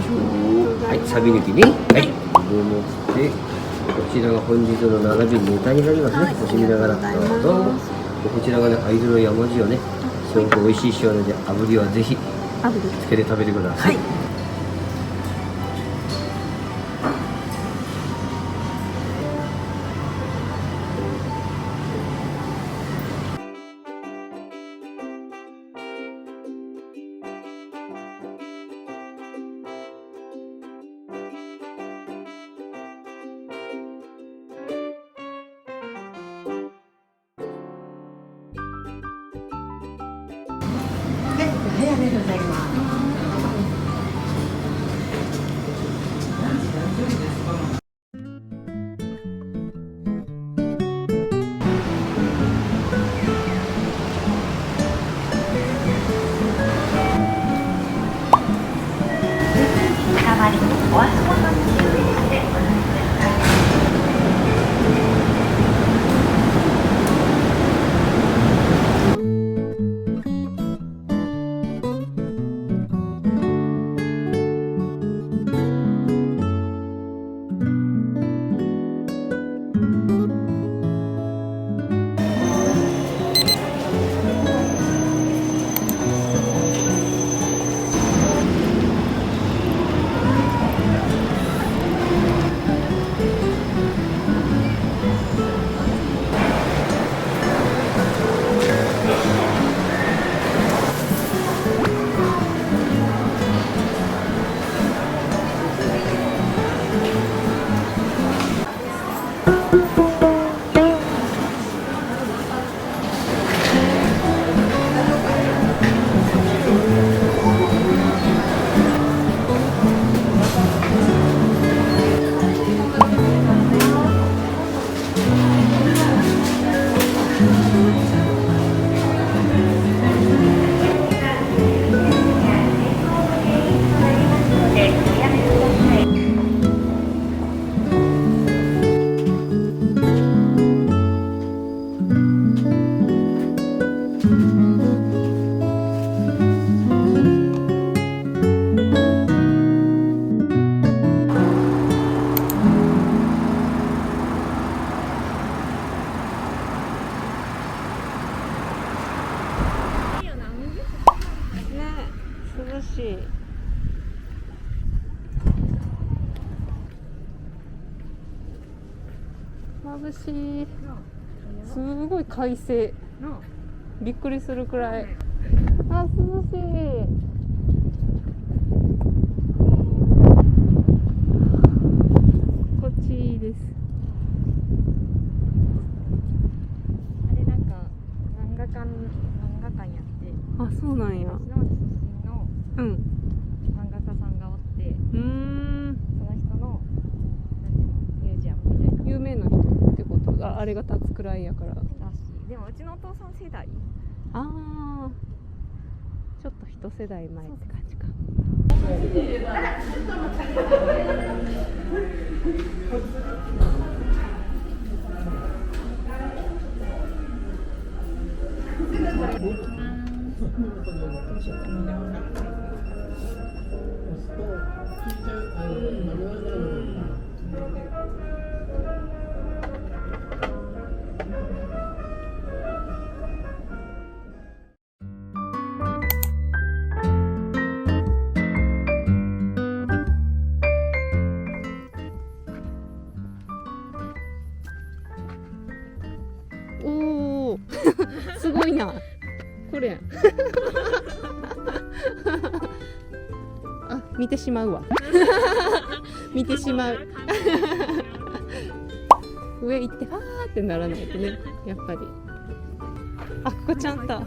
はい、サビ抜きね。はい。でもって、こちらが本日の並びネタになりますね。おしみながらどうぞ。こちらがね、会津の山塩ね。すごく美味しい塩なので、炙りはぜひつけて食べてください。はい。早めでございます。たまりお足元に注意してお乗りください。涼しい。眩しい。すごい快晴。びっくりするくらい。あ、涼しい。こっちいいです。あれなんか漫画館やって、あ、そうなんや。私の出身のうん。漫画家さんがおって、そその人のなんていうのミュージアムみたいな。有名な人ってことがあれが立つくらいやから。らしい。でもうちのお父さん世代。ああ、ちょっと一世代前って感じか。おおすごいなこれあ、見てしまうわ見てしまう上行ってあーってならないとね、やっぱり。あ、ここちゃんと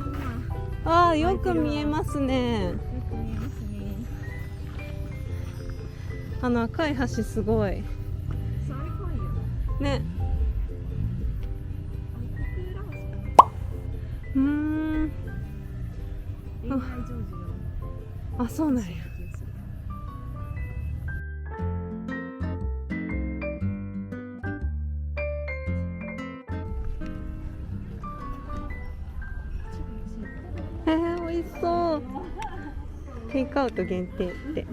あー、よく見えますね。あの赤い橋すごいね。あ、そうなんや。美味しそう。テイクアウト限定って。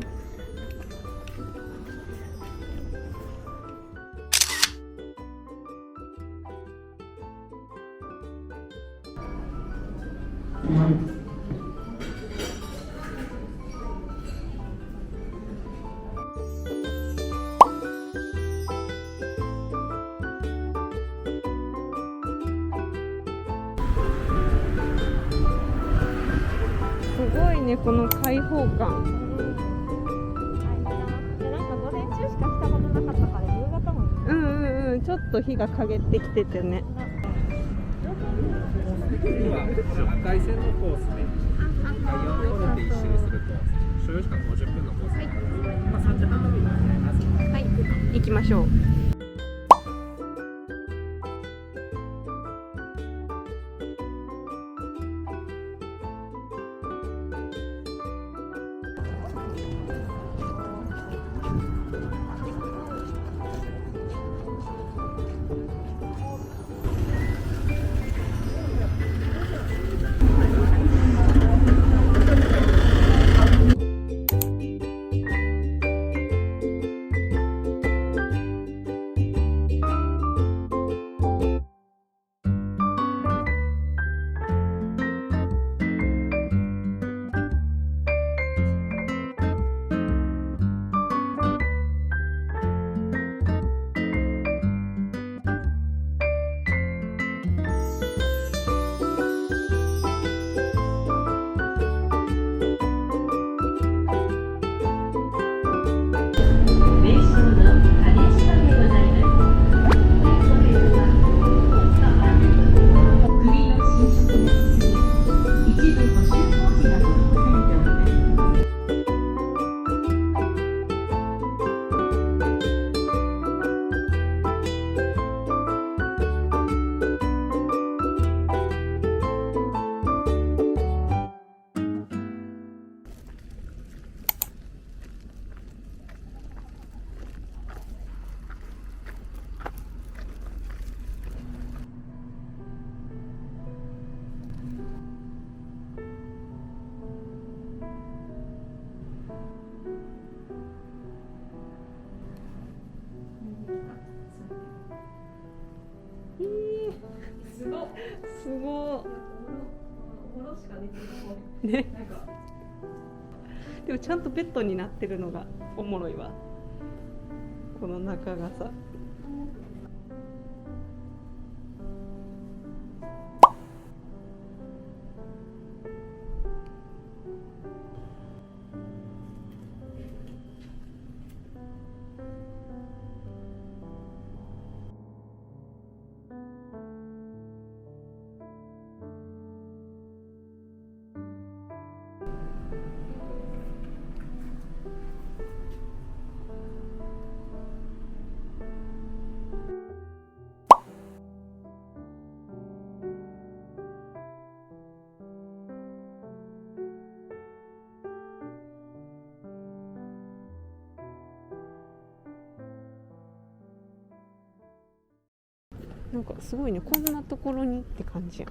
すごいね、この開放感。なんか午前中しか来たことなかったから夕方もちょっと日が陰ってきててね。次は10回線のコースで4ホールで1周するコース、所要時間50分のコースになります。3時半までになります。はい、行きましょう。すごいね。でもちゃんとベッドになってるのがおもろいわ。この中がさ。なんかすごいね、こんなところにって感じやん。